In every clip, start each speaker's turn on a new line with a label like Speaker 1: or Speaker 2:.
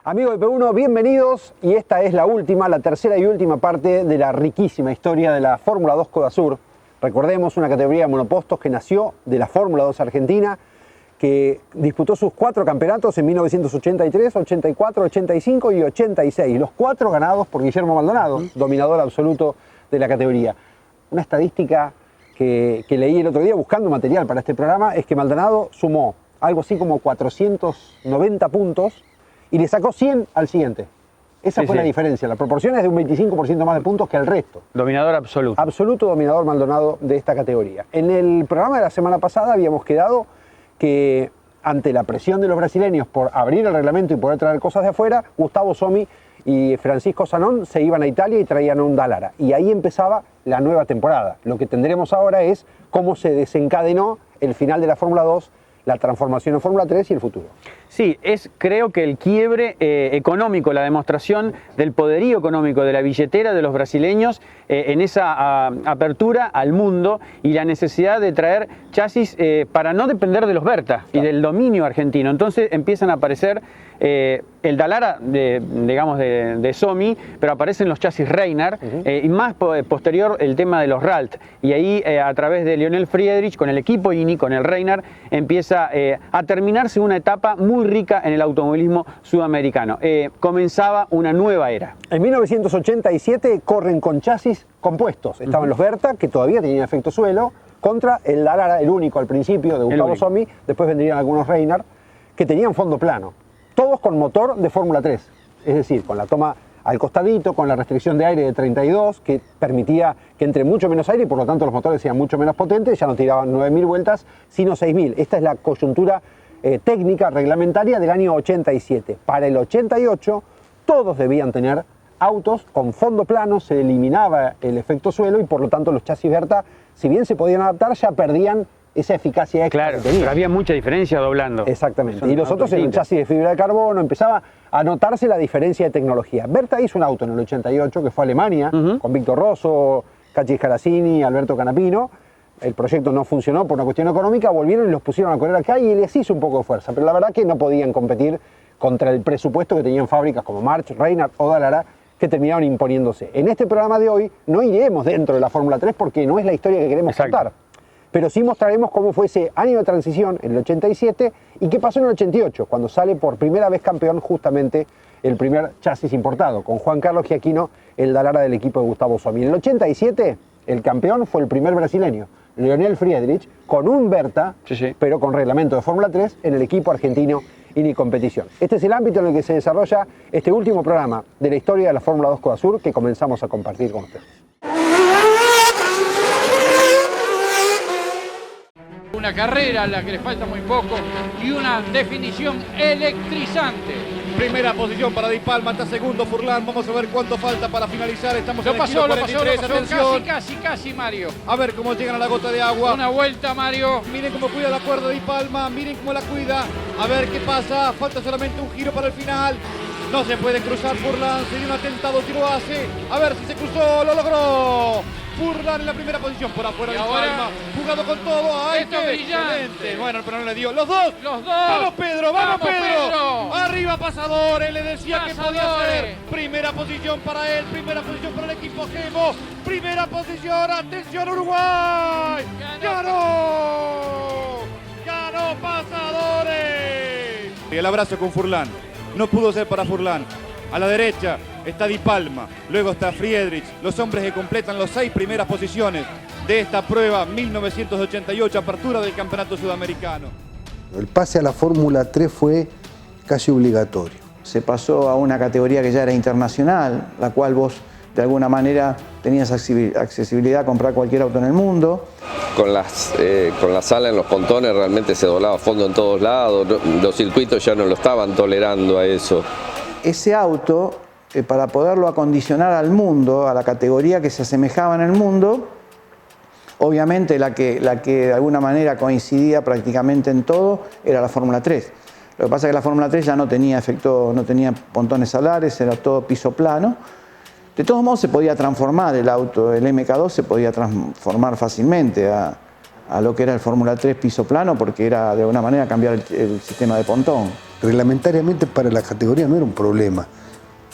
Speaker 1: Amigos de P1, bienvenidos, y esta es la última, la tercera y última parte de la riquísima historia de la Fórmula 2 Codasur. Recordemos, una categoría de monopostos que nació de la Fórmula 2 Argentina, que disputó sus 4 campeonatos en 1983, 84, 85 y 86, los 4 ganados por Guillermo Maldonado, dominador absoluto de la categoría. Una estadística que leí el otro día buscando material para este programa es que Maldonado sumó algo así como 490 puntos y le sacó 100 al siguiente. Esa fue la diferencia. La proporción es de un 25% más de puntos que el resto.
Speaker 2: Dominador absoluto.
Speaker 1: Absoluto dominador Maldonado de esta categoría. En el programa de la semana pasada habíamos quedado que ante la presión de los brasileños por abrir el reglamento y poder traer cosas de afuera, Gustavo Sommi y Francisco Zanón se iban a Italia y traían un Dallara. Y ahí empezaba la nueva temporada. Lo que tendremos ahora es cómo se desencadenó el final de la Fórmula 2, la transformación en Fórmula 3 y el futuro.
Speaker 2: Sí, es creo que el quiebre económico, la demostración del poderío económico de la billetera de los brasileños en esa apertura al mundo y la necesidad de traer chasis para no depender de los Berta y del dominio argentino. Entonces empiezan a aparecer el Dallara, de Sommi, pero aparecen los chasis Reynard y más posterior el tema de los Ralt. Y ahí a través de Lionel Friedrich, con el equipo INI, con el Reynard, empieza a terminarse una etapa muy rica en el automovilismo sudamericano. Comenzaba una nueva era.
Speaker 1: En 1987 corren con chasis compuestos. Estaban los Berta, que todavía tenían efecto suelo, contra el Dallara, el único al principio, de Gustavo Sommi. Después vendrían algunos Reynard, que tenían fondo plano. Todos con motor de Fórmula 3, es decir, con la toma al costadito, con la restricción de aire de 32, que permitía que entre mucho menos aire y por lo tanto los motores sean mucho menos potentes, ya no tiraban 9.000 vueltas, sino 6.000. Esta es la coyuntura técnica, reglamentaria del año 87. Para el 88, todos debían tener autos con fondo plano, se eliminaba el efecto suelo y por lo tanto los chasis Berta, si bien se podían adaptar, ya perdían esa eficacia extra que tenían.
Speaker 2: Pero había mucha diferencia doblando.
Speaker 1: Exactamente. Y los otros eran chasis de fibra de carbono, empezaba a notarse la diferencia de tecnología. Berta hizo un auto en el 88 que fue a Alemania, con Víctor Rosso, Cachis Caracini, Alberto Canapino. El proyecto no funcionó por una cuestión económica, volvieron y los pusieron a correr acá y les hizo un poco de fuerza. Pero la verdad que no podían competir contra el presupuesto que tenían fábricas como March, Reynard o Dallara, que terminaron imponiéndose. En este programa de hoy no iremos dentro de la Fórmula 3 porque no es la historia que queremos contar. Pero sí mostraremos cómo fue ese año de transición en el 87 y qué pasó en el 88, cuando sale por primera vez campeón justamente el primer chasis importado, con Juan Carlos Giacchino, el Dallara del equipo de Gustavo Sommi. En el 87, el campeón fue el primer brasileño, Lionel Friedrich, con un Berta, pero con reglamento de Fórmula 3 en el equipo argentino INI Competición. Este es el ámbito en el que se desarrolla este último programa de la historia de la Fórmula 2 Codasur que comenzamos a compartir con ustedes.
Speaker 3: Una carrera a la que le falta muy poco y una definición electrizante.
Speaker 4: Primera posición para Di Palma, está segundo Furlan. Vamos a ver cuánto falta para finalizar. Estamos
Speaker 3: Lo
Speaker 4: en el
Speaker 3: pasó,
Speaker 4: kilo
Speaker 3: lo
Speaker 4: 43,
Speaker 3: pasó,
Speaker 4: atención.
Speaker 3: casi, Mario.
Speaker 4: A ver cómo llegan a la gota de agua.
Speaker 3: Una vuelta, Mario.
Speaker 4: Miren cómo cuida la cuerda Di Palma, miren cómo la cuida. A ver qué pasa, falta solamente un giro para el final. No se puede cruzar Furlan, sería un atentado si lo hace. A ver si se cruzó, lo logró. Furlan en la primera posición, por afuera Di Palma, jugado con todo. ¡Ay,
Speaker 3: esto
Speaker 4: qué
Speaker 3: brillante!
Speaker 4: excelente! Bueno, pero no le dio. ¡Los dos! ¡Vamos, Pedro! ¡Vamos, Pedro! ¡Arriba, Pasadores! Le decía que podía ser. Primera posición para él, primera posición para el equipo Gemo. Primera posición, atención Uruguay. ¡Ganó! ¡Ganó Pasadores! Y el abrazo con Furlan. No pudo ser para Furlan. A la derecha está Di Palma, luego está Friedrich, los hombres que completan las 6 primeras posiciones de esta prueba 1988, apertura del Campeonato Sudamericano.
Speaker 5: El pase a la Fórmula 3 fue casi obligatorio.
Speaker 6: Se pasó a una categoría que ya era internacional, la cual vos de alguna manera tenías accesibilidad a comprar cualquier auto en el mundo.
Speaker 7: Con la sala en los pontones realmente se doblaba a fondo en todos lados, los circuitos ya no lo estaban tolerando a eso.
Speaker 6: Ese auto, para poderlo acondicionar al mundo, a la categoría que se asemejaba en el mundo, obviamente la que de alguna manera coincidía prácticamente en todo era la Fórmula 3. Lo que pasa es que la Fórmula 3 ya no tenía efecto, no tenía pontones alares, era todo piso plano. De todos modos se podía transformar el auto, el MK2 se podía transformar fácilmente a a lo que era el Fórmula 3 piso plano, porque era de alguna manera cambiar el sistema de pontón.
Speaker 5: Reglamentariamente para la categoría no era un problema,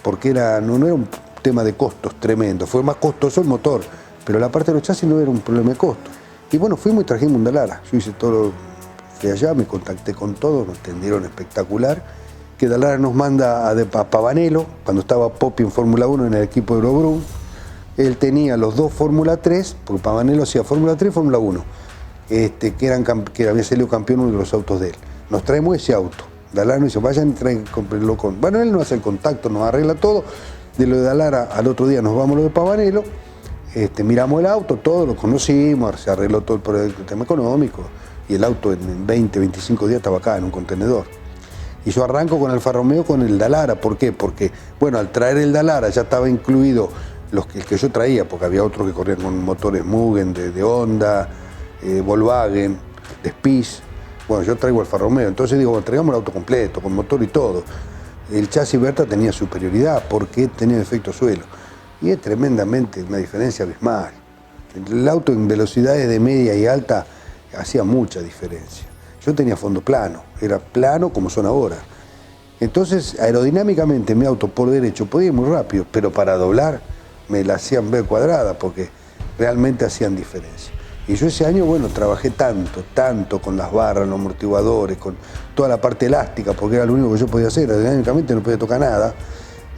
Speaker 5: porque no era un tema de costos tremendo, fue más costoso el motor, pero la parte de los chasis no era un problema de costo. Y bueno, fuimos y trajimos un Dallara, yo hice todo, fui allá, me contacté con todos, nos atendieron espectacular, que Dallara nos manda a Pavanello, cuando estaba Poppi en Fórmula 1 en el equipo de Eurobrum, él tenía los dos Fórmula 3, porque Pavanello hacía Fórmula 3 y Fórmula 1, que había salido campeón uno de los autos de él. Nos traemos ese auto. Dallara nos dice, vayan y traen, cómprenlo con... Bueno, él nos hace el contacto, nos arregla todo. De lo de Dallara, al otro día nos vamos a lo de Pavanello, miramos el auto, todo lo conocimos, se arregló todo el tema económico, y el auto en 20, 25 días estaba acá en un contenedor. Y yo arranco con Alfa Romeo con el Dallara. ¿Por qué? Porque, bueno, al traer el Dallara ya estaba incluido el que yo traía, porque había otros que corrían con motores Mugen, de Honda, Volkswagen, de Spies. Bueno, yo traigo Alfa Romeo, entonces digo, bueno, traigamos el auto completo, con motor y todo. El chasis Berta tenía superioridad porque tenía efecto suelo. Y es tremendamente una diferencia abismal. El auto en velocidades de media y alta hacía mucha diferencia. Yo tenía fondo plano, era plano como son ahora. Entonces, aerodinámicamente mi auto por derecho podía ir muy rápido, pero para doblar me la hacían ver cuadrada porque realmente hacían diferencia. Y yo ese año, bueno, trabajé tanto con las barras, los amortiguadores, con toda la parte elástica, porque era lo único que yo podía hacer, aerodinámicamente no podía tocar nada,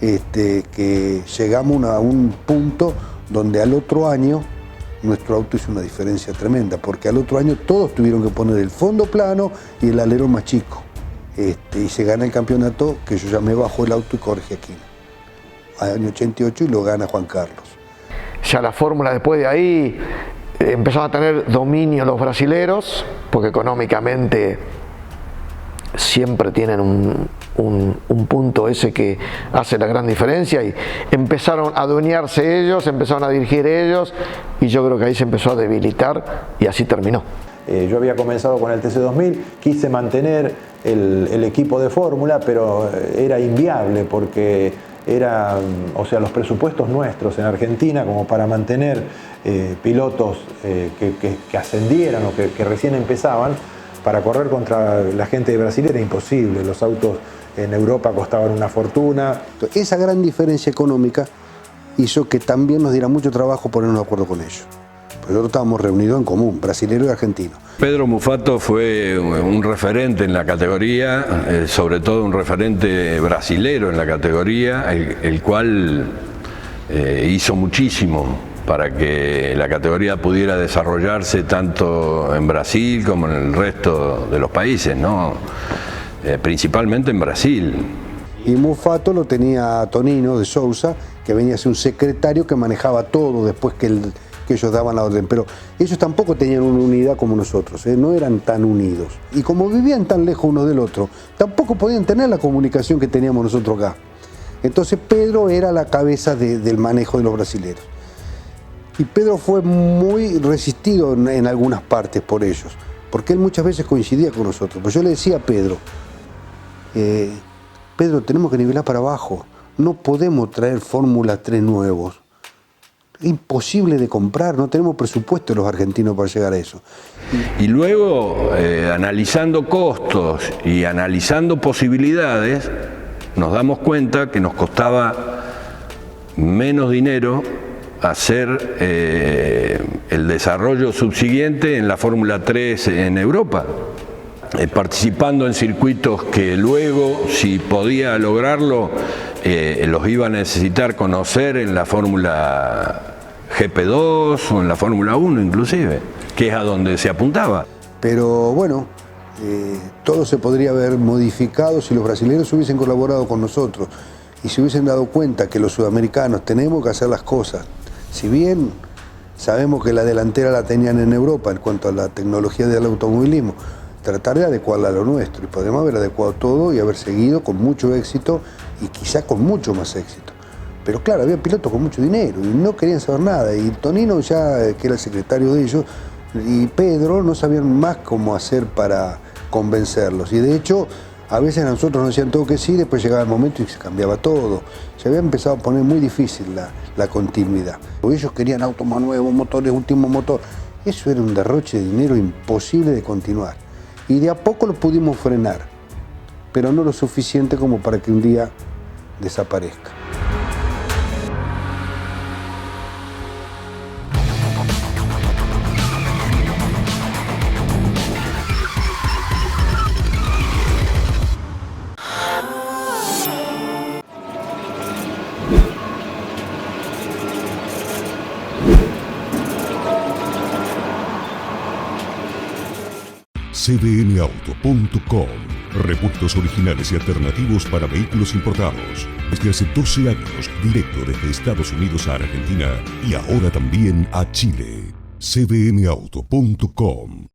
Speaker 5: que llegamos a un punto donde al otro año nuestro auto hizo una diferencia tremenda, porque al otro año todos tuvieron que poner el fondo plano y el alerón más chico. Y se gana el campeonato, que yo ya me bajo el auto y Jorge Aquino. Año 88 y lo gana Juan Carlos.
Speaker 8: Ya la fórmula después de ahí empezaron a tener dominio los brasileros, porque económicamente siempre tienen un punto ese que hace la gran diferencia, y empezaron a adueñarse ellos, empezaron a dirigir ellos, y yo creo que ahí se empezó a debilitar y así terminó.
Speaker 9: Yo había comenzado con el TC2000, quise mantener el equipo de fórmula, pero era inviable porque los presupuestos nuestros en Argentina como para mantener pilotos que ascendieran o que recién empezaban, para correr contra la gente de Brasil era imposible. Los autos en Europa costaban una fortuna.
Speaker 5: Esa gran diferencia económica hizo que también nos diera mucho trabajo ponernos de acuerdo con ellos. Porque nosotros estábamos reunidos en común, brasilero y argentino.
Speaker 10: Pedro Mufato fue un referente en la categoría, sobre todo un referente brasilero en la categoría, el cual hizo muchísimo para que la categoría pudiera desarrollarse tanto en Brasil como en el resto de los países, ¿no? Principalmente en Brasil.
Speaker 5: Y Mufato lo tenía Tonino de Sousa, que venía a ser un secretario que manejaba todo después que ellos daban la orden. Pero ellos tampoco tenían una unidad como nosotros, no eran tan unidos. Y como vivían tan lejos uno del otro, tampoco podían tener la comunicación que teníamos nosotros acá. Entonces Pedro era la cabeza del manejo de los brasileros. Y Pedro fue muy resistido en algunas partes por ellos, porque él muchas veces coincidía con nosotros. Pues yo le decía a Pedro, Pedro, tenemos que nivelar para abajo, no podemos traer Fórmula 3 nuevos. Imposible de comprar, no tenemos presupuesto los argentinos para llegar a eso.
Speaker 10: Y luego, analizando costos y analizando posibilidades, nos damos cuenta que nos costaba menos dinero hacer el desarrollo subsiguiente en la Fórmula 3 en Europa, participando en circuitos que luego, si podía lograrlo, los iba a necesitar conocer en la Fórmula GP2 o en la Fórmula 1 inclusive, que es a donde se apuntaba.
Speaker 5: Pero bueno, todo se podría haber modificado si los brasileños hubiesen colaborado con nosotros y se hubiesen dado cuenta que los sudamericanos tenemos que hacer las cosas. Si bien sabemos que la delantera la tenían en Europa en cuanto a la tecnología del automovilismo, tratar de adecuarla a lo nuestro, y podemos haber adecuado todo y haber seguido con mucho éxito y quizá con mucho más éxito. Pero claro, había pilotos con mucho dinero y no querían saber nada, y Tonino ya, que era el secretario de ellos, y Pedro no sabían más cómo hacer para convencerlos, y de hecho a veces a nosotros nos decían todo que sí, después llegaba el momento y se cambiaba todo. Se había empezado a poner muy difícil la continuidad. Ellos querían autos más nuevos, motores, último motor. Eso era un derroche de dinero imposible de continuar. Y de a poco lo pudimos frenar, pero no lo suficiente como para que un día desaparezca.
Speaker 11: cdnauto.com. Repuestos originales y alternativos para vehículos importados. Desde hace 12 años, directo desde Estados Unidos a Argentina y ahora también a Chile. cdnauto.com.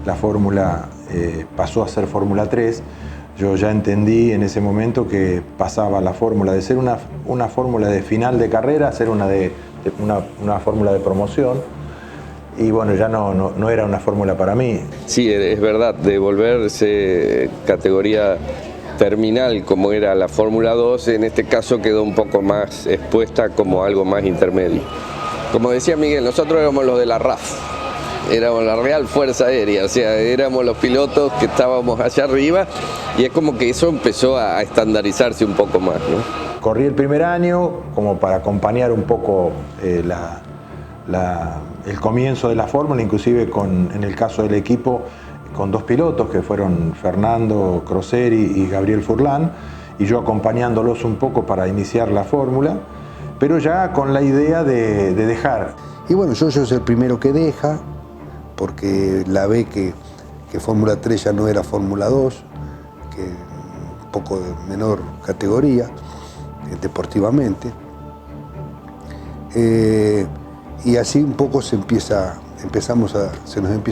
Speaker 9: La fórmula pasó a ser Fórmula 3. Yo ya entendí en ese momento que pasaba la fórmula de ser una fórmula de final de carrera a ser una fórmula de promoción. Y bueno, ya no era una fórmula para mí.
Speaker 7: Sí, es verdad, de volverse categoría terminal como era la Fórmula 2, en este caso quedó un poco más expuesta como algo más intermedio. Como decía Miguel, nosotros éramos los de la RAF. Éramos la Real Fuerza Aérea, o sea, éramos los pilotos que estábamos allá arriba y es como que eso empezó a estandarizarse un poco más, ¿no?
Speaker 9: Corrí el primer año como para acompañar un poco el comienzo de la fórmula, inclusive en el caso del equipo, con dos pilotos que fueron Fernando Croseri y Gabriel Furlan, y yo acompañándolos un poco para iniciar la fórmula, pero ya con la idea de dejar.
Speaker 5: Y bueno, yo soy el primero que deja, porque la ve que Fórmula 3 ya no era Fórmula 2, que un poco de menor categoría deportivamente. Y así un poco se nos empieza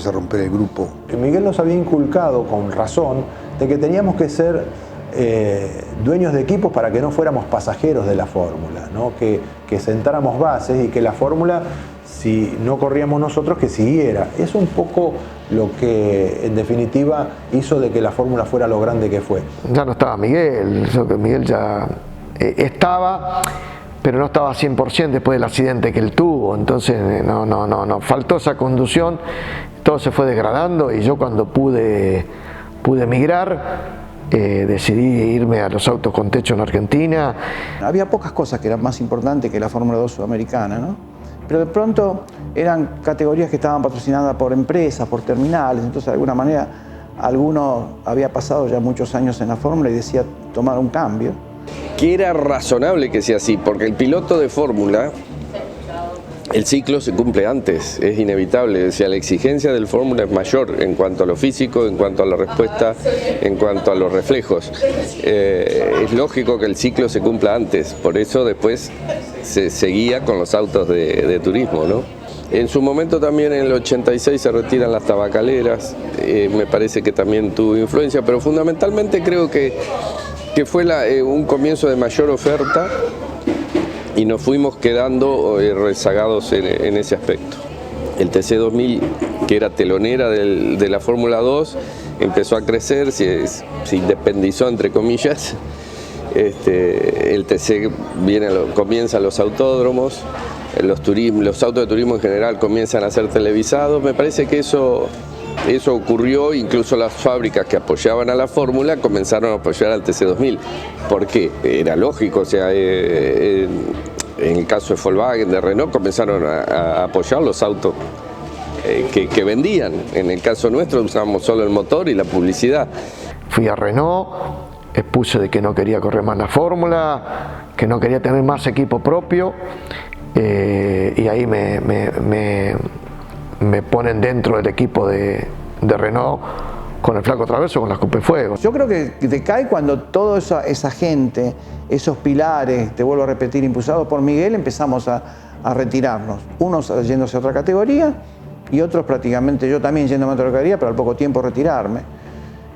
Speaker 5: a romper el grupo.
Speaker 9: Miguel nos había inculcado con razón de que teníamos que ser dueños de equipos para que no fuéramos pasajeros de la fórmula, ¿no? Que sentáramos bases y que la fórmula, si no corríamos nosotros, que siguiera. Es un poco lo que en definitiva hizo de que la fórmula fuera lo grande que fue.
Speaker 8: Ya no estaba Miguel, Miguel ya estaba, pero no estaba 100% después del accidente que él tuvo, entonces no, faltó esa conducción, todo se fue degradando y yo cuando pude emigrar, decidí irme a los autos con techo en Argentina.
Speaker 6: Había pocas cosas que eran más importantes que la Fórmula 2 sudamericana, ¿no? Pero de pronto eran categorías que estaban patrocinadas por empresas, por terminales, entonces de alguna manera alguno había pasado ya muchos años en la fórmula y decía tomar un cambio.
Speaker 7: Que era razonable que sea así, porque el piloto de fórmula, el ciclo se cumple antes, es inevitable, o sea, la exigencia del fórmula es mayor en cuanto a lo físico, en cuanto a la respuesta, en cuanto a los reflejos. Es lógico que el ciclo se cumpla antes, por eso después se seguía con los autos de turismo, ¿no? En su momento también en el 86 se retiran las tabacaleras, me parece que también tuvo influencia, pero fundamentalmente creo que fue un comienzo de mayor oferta y nos fuimos quedando rezagados en ese aspecto. El TC2000, que era telonera de la Fórmula 2, empezó a crecer, se independizó entre comillas. El TC comienza los autódromos, los autos de turismo en general comienzan a ser televisados. Me parece que eso ocurrió, incluso las fábricas que apoyaban a la fórmula comenzaron a apoyar al TC2000. ¿Por qué? Era lógico, o sea, en el caso de Volkswagen, de Renault, comenzaron a apoyar los autos que vendían. En el caso nuestro usábamos solo el motor y la publicidad.
Speaker 8: Fui a Renault, expuse de que no quería correr más la fórmula, que no quería tener más equipo propio, y ahí me ponen dentro del equipo de Renault con el Flaco Traverso, con la Escupefuegos.
Speaker 6: Yo creo que decae cuando toda esa gente, esos pilares, te vuelvo a repetir, impulsados por Miguel, empezamos a retirarnos. Unos yéndose a otra categoría y otros prácticamente, yo también yéndome a otra categoría, pero al poco tiempo retirarme.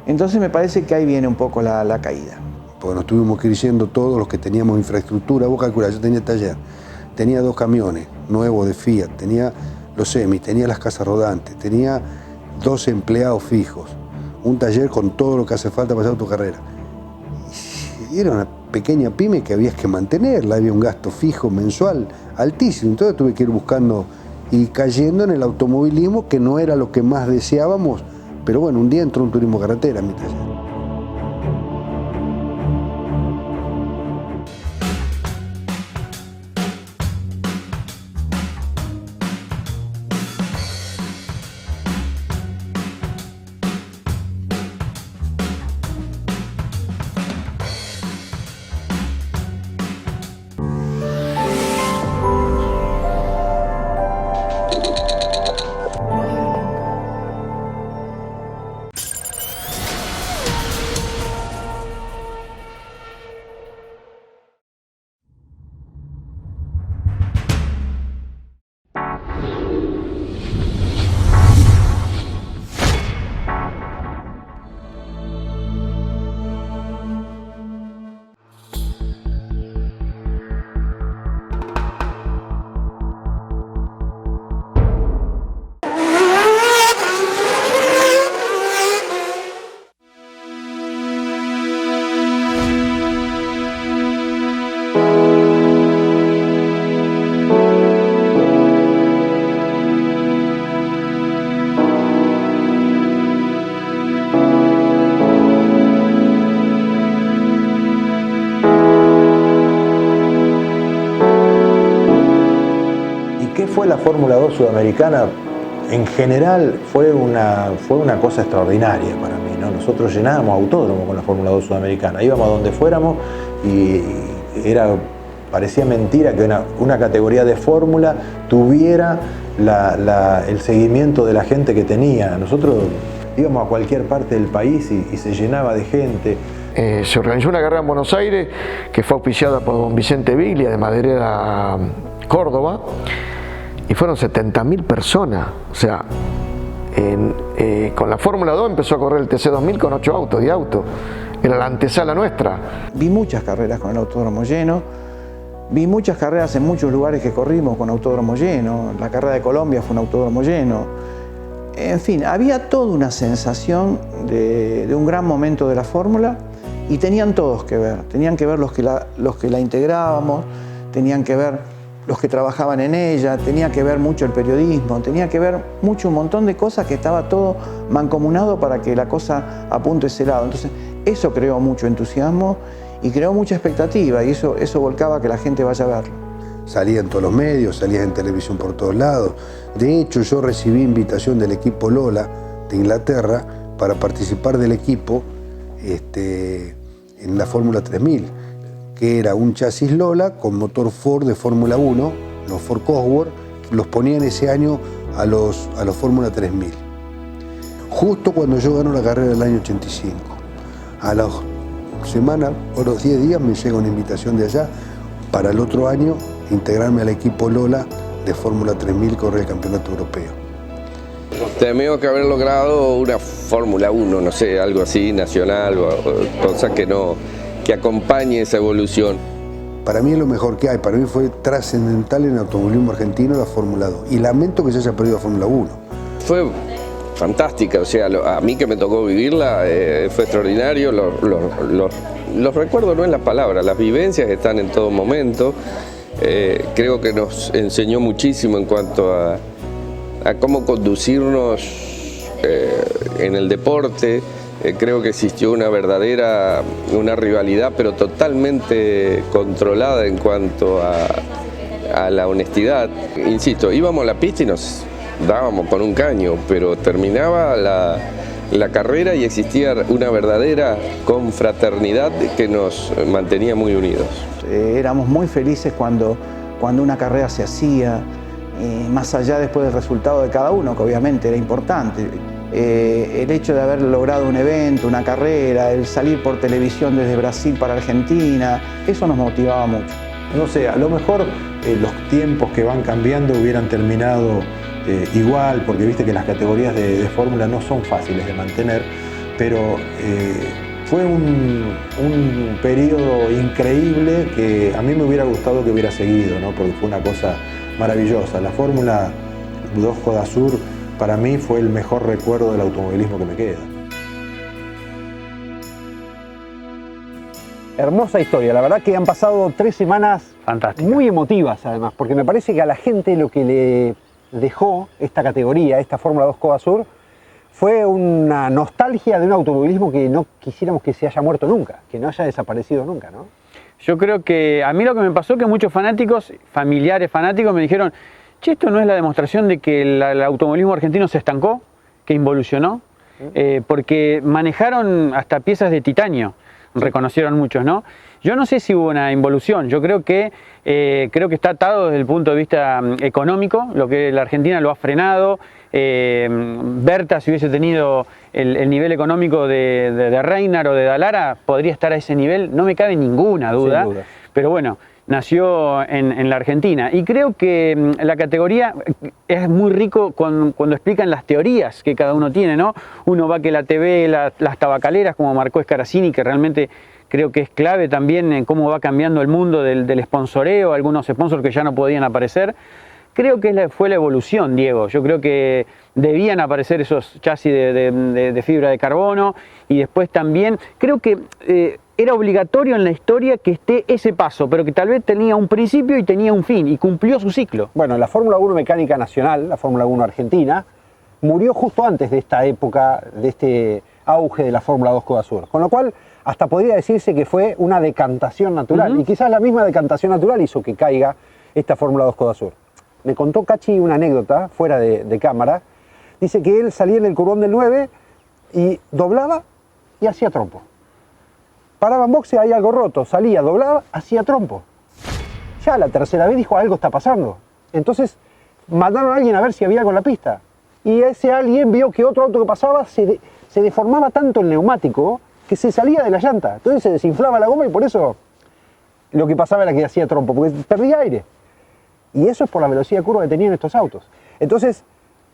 Speaker 6: Entonces me parece que ahí viene un poco la caída.
Speaker 5: Porque nos tuvimos que ir yendo todos los que teníamos infraestructura. Vos calculás, yo tenía taller, tenía 2 camiones nuevos de Fiat, tenía los semis, tenía las casas rodantes, tenía 12 empleados fijos, un taller con todo lo que hace falta para hacer tu carrera. Y era una pequeña pyme que había que mantenerla, había un gasto fijo mensual altísimo, entonces tuve que ir buscando y cayendo en el automovilismo, que no era lo que más deseábamos, pero bueno, un día entró un turismo carretera en mi taller.
Speaker 9: La Fórmula 2 sudamericana en general fue una cosa extraordinaria para mí, ¿no? Nosotros llenábamos autódromo con la Fórmula 2 sudamericana, íbamos a donde fuéramos y parecía mentira que una categoría de fórmula tuviera el seguimiento de la gente que tenía. Nosotros íbamos a cualquier parte del país y se llenaba de gente.
Speaker 8: Se organizó una carrera en Buenos Aires que fue auspiciada por don Vicente Viglia de Maderera, Córdoba, y fueron 70.000 personas. O sea, con la Fórmula 2 empezó a correr el TC2000 con 8 autos, 10 autos. Era la antesala nuestra.
Speaker 6: Vi muchas carreras con el autódromo lleno, vi muchas carreras en muchos lugares que corrimos con autódromo lleno. La carrera de Colombia fue un autódromo lleno. En fin, había toda una sensación de un gran momento de la Fórmula y tenían todos que ver. Tenían que ver los que la integrábamos, tenían que ver los que trabajaban en ella, tenía que ver mucho el periodismo, tenía que ver mucho un montón de cosas que estaba todo mancomunado para que la cosa apunte a ese lado. Entonces, eso creó mucho entusiasmo y creó mucha expectativa y eso volcaba a que la gente vaya a verlo.
Speaker 5: Salía en todos los medios, salía en televisión por todos lados. De hecho, yo recibí invitación del equipo Lola de Inglaterra para participar del equipo en la Fórmula 3000. Que era un chasis Lola con motor Ford de Fórmula 1, los Ford Cosworth, los ponían ese año a los Fórmula 3000. Justo cuando yo gano la carrera del año 85. A la semana o los 10 días me llega una invitación de allá para el otro año integrarme al equipo Lola de Fórmula 3000 y correr el campeonato europeo.
Speaker 7: Tenemos que haber logrado una Fórmula 1, no sé, algo así, nacional, o cosa que acompañe esa evolución.
Speaker 5: Para mí es lo mejor que hay, para mí fue trascendental en el automovilismo argentino la Fórmula 2 y lamento que se haya perdido la Fórmula 1.
Speaker 7: Fue fantástica, o sea, a mí que me tocó vivirla fue extraordinario, los recuerdos no es la palabra, las vivencias están en todo momento, creo que nos enseñó muchísimo en cuanto a cómo conducirnos en el deporte. Creo que existió una rivalidad, pero totalmente controlada en cuanto a la honestidad. Insisto, íbamos a la pista y nos dábamos con un caño, pero terminaba la carrera y existía una verdadera confraternidad que nos mantenía muy unidos.
Speaker 6: Éramos muy felices cuando una carrera se hacía, más allá después del resultado de cada uno, que obviamente era importante. El hecho de haber logrado un evento, una carrera, el salir por televisión desde Brasil para Argentina, eso nos motivaba mucho.
Speaker 9: No sé, a lo mejor los tiempos que van cambiando hubieran terminado igual, porque viste que las categorías de fórmula no son fáciles de mantener, pero fue un periodo increíble que a mí me hubiera gustado que hubiera seguido, ¿no? Porque fue una cosa maravillosa. La Fórmula 2 Coda Sur para mí fue el mejor recuerdo del automovilismo que me queda.
Speaker 1: Hermosa historia, la verdad que han pasado 3 semanas muy emotivas además, porque me parece que a la gente lo que le dejó esta categoría, esta Fórmula 2 Coda Sur, fue una nostalgia de un automovilismo que no quisiéramos que se haya muerto nunca, que no haya desaparecido nunca, ¿no?
Speaker 2: Yo creo que a mí lo que me pasó es que muchos fanáticos, familiares fanáticos, me dijeron: che, ¿esto no es la demostración de que el automovilismo argentino se estancó, que involucionó? Porque manejaron hasta piezas de titanio, reconocieron muchos, ¿no? Yo no sé si hubo una involución, yo creo que está atado desde el punto de vista económico, lo que la Argentina lo ha frenado. Berta, si hubiese tenido el nivel económico de Reiner o de Dallara, podría estar a ese nivel, no me cabe ninguna duda.
Speaker 1: Sin duda.
Speaker 2: Pero bueno, nació en la Argentina. Y creo que la categoría es muy rico cuando explican las teorías que cada uno tiene, ¿no? Uno va que la TV, las tabacaleras, como marcó Scaracini, que realmente creo que es clave también en cómo va cambiando el mundo del sponsoreo, algunos sponsors que ya no podían aparecer. Creo que fue la evolución, Diego. Yo creo que debían aparecer esos chasis de fibra de carbono, y después también creo que era obligatorio en la historia que esté ese paso, pero que tal vez tenía un principio y tenía un fin, y cumplió su ciclo.
Speaker 1: Bueno, la Fórmula 1 Mecánica Nacional, la Fórmula 1 Argentina, murió justo antes de esta época, de este auge de la Fórmula 2 Coda Sur. Con lo cual, hasta podría decirse que fue una decantación natural. Y quizás la misma decantación natural hizo que caiga esta Fórmula 2 Coda Sur. Me contó Cachi una anécdota fuera de cámara. Dice que él salía en el curvón del 9 y doblaba y hacía trompo. Paraba en boxe, hay algo roto, salía, doblaba, hacía trompo. Ya la tercera vez dijo: algo está pasando. Entonces mandaron a alguien a ver si había algo en la pista. Y ese alguien vio que otro auto que pasaba se deformaba tanto el neumático que se salía de la llanta. Entonces se desinflaba la goma y por eso lo que pasaba era que hacía trompo, porque perdía aire. Y eso es por la velocidad de curva que tenían estos autos. Entonces,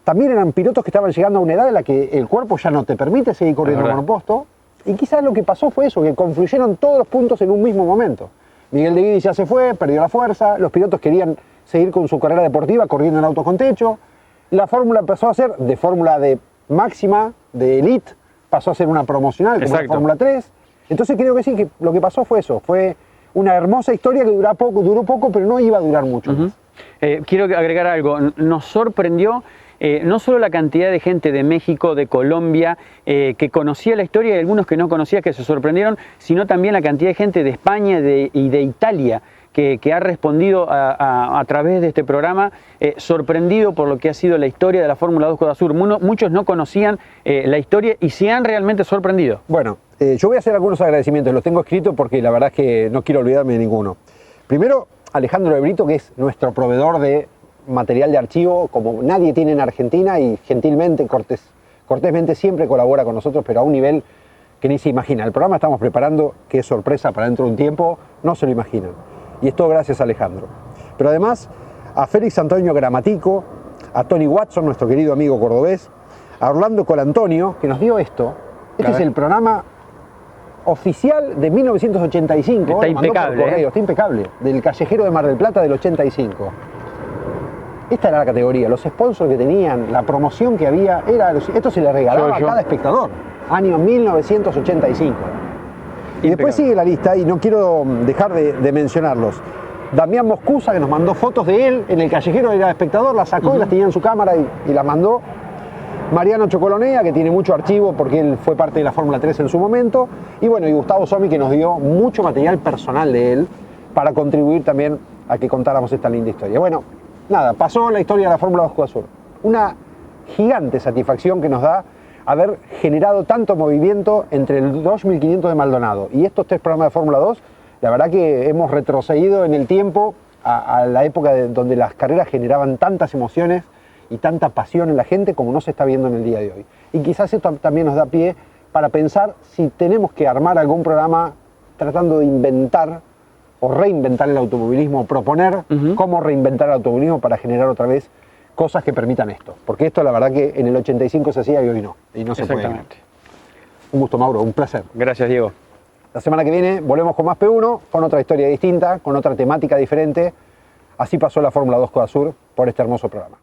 Speaker 1: también eran pilotos que estaban llegando a una edad en la que el cuerpo ya no te permite seguir corriendo monoposto. Y quizás lo que pasó fue eso, que confluyeron todos los puntos en un mismo momento. Miguel de Guidi ya se fue, perdió la fuerza, los pilotos querían seguir con su carrera deportiva corriendo en autos con techo. La fórmula empezó a ser de fórmula de máxima, de elite, pasó a ser una promocional, como la Fórmula 3. Entonces creo que sí, que lo que pasó fue eso, fue una hermosa historia que duró poco, pero no iba a durar mucho más.
Speaker 2: Quiero agregar algo, nos sorprendió no solo la cantidad de gente de México, de Colombia, que conocía la historia, y algunos que no conocía, que se sorprendieron, sino también la cantidad de gente de España y de Italia, que ha respondido a través de este programa, sorprendido por lo que ha sido la historia de la Fórmula 2 Coda Sur. Muchos no conocían la historia y se han realmente sorprendido.
Speaker 1: Bueno, yo voy a hacer algunos agradecimientos, los tengo escritos porque la verdad es que no quiero olvidarme de ninguno. Primero, Alejandro de Brito, que es nuestro proveedor de material de archivo, como nadie tiene en Argentina, y gentilmente, cortésmente siempre colabora con nosotros, pero a un nivel que ni se imagina. El programa estamos preparando, que es sorpresa para dentro de un tiempo, no se lo imaginan. Y es todo gracias a Alejandro. Pero además, a Félix Antonio Gramatico, a Tony Watson, nuestro querido amigo cordobés, a Orlando Colantonio, que nos dio esto. Este es el programa oficial de 1985.
Speaker 2: Está impecable,
Speaker 1: está impecable. Del Callejero de Mar del Plata del 85. Esta era la categoría, los sponsors que tenían, la promoción que había, esto se le regalaba a cada espectador. Año 1985. Y después sigue la lista, y no quiero dejar de mencionarlos. Damián Moscusa, que nos mandó fotos de él en el Callejero, era espectador, las sacó y las tenía en su cámara y las mandó. Mariano Chocolonea, que tiene mucho archivo porque él fue parte de la Fórmula 3 en su momento. Y bueno, y Gustavo Somi, que nos dio mucho material personal de él para contribuir también a que contáramos esta linda historia. Bueno, nada, pasó la historia de la Fórmula 2 Coda Sur. una gigante satisfacción que nos da haber generado tanto movimiento entre el 2500 de Maldonado y estos 3 programas de Fórmula 2. La verdad que hemos retrocedido en el tiempo a la época donde las carreras generaban tantas emociones y tanta pasión en la gente como no se está viendo en el día de hoy. Y quizás esto también nos da pie para pensar si tenemos que armar algún programa tratando de inventar o reinventar el automovilismo, o proponer cómo reinventar el automovilismo para generar otra vez cosas que permitan esto. Porque esto la verdad que en el 85 se hacía y hoy no. Y no se puede.
Speaker 2: Exactamente.
Speaker 1: Un gusto, Mauro, un placer.
Speaker 2: Gracias, Diego.
Speaker 1: La semana que viene volvemos con más P1, con otra historia distinta, con otra temática diferente. Así pasó la Fórmula 2 Coda Sur por este hermoso programa.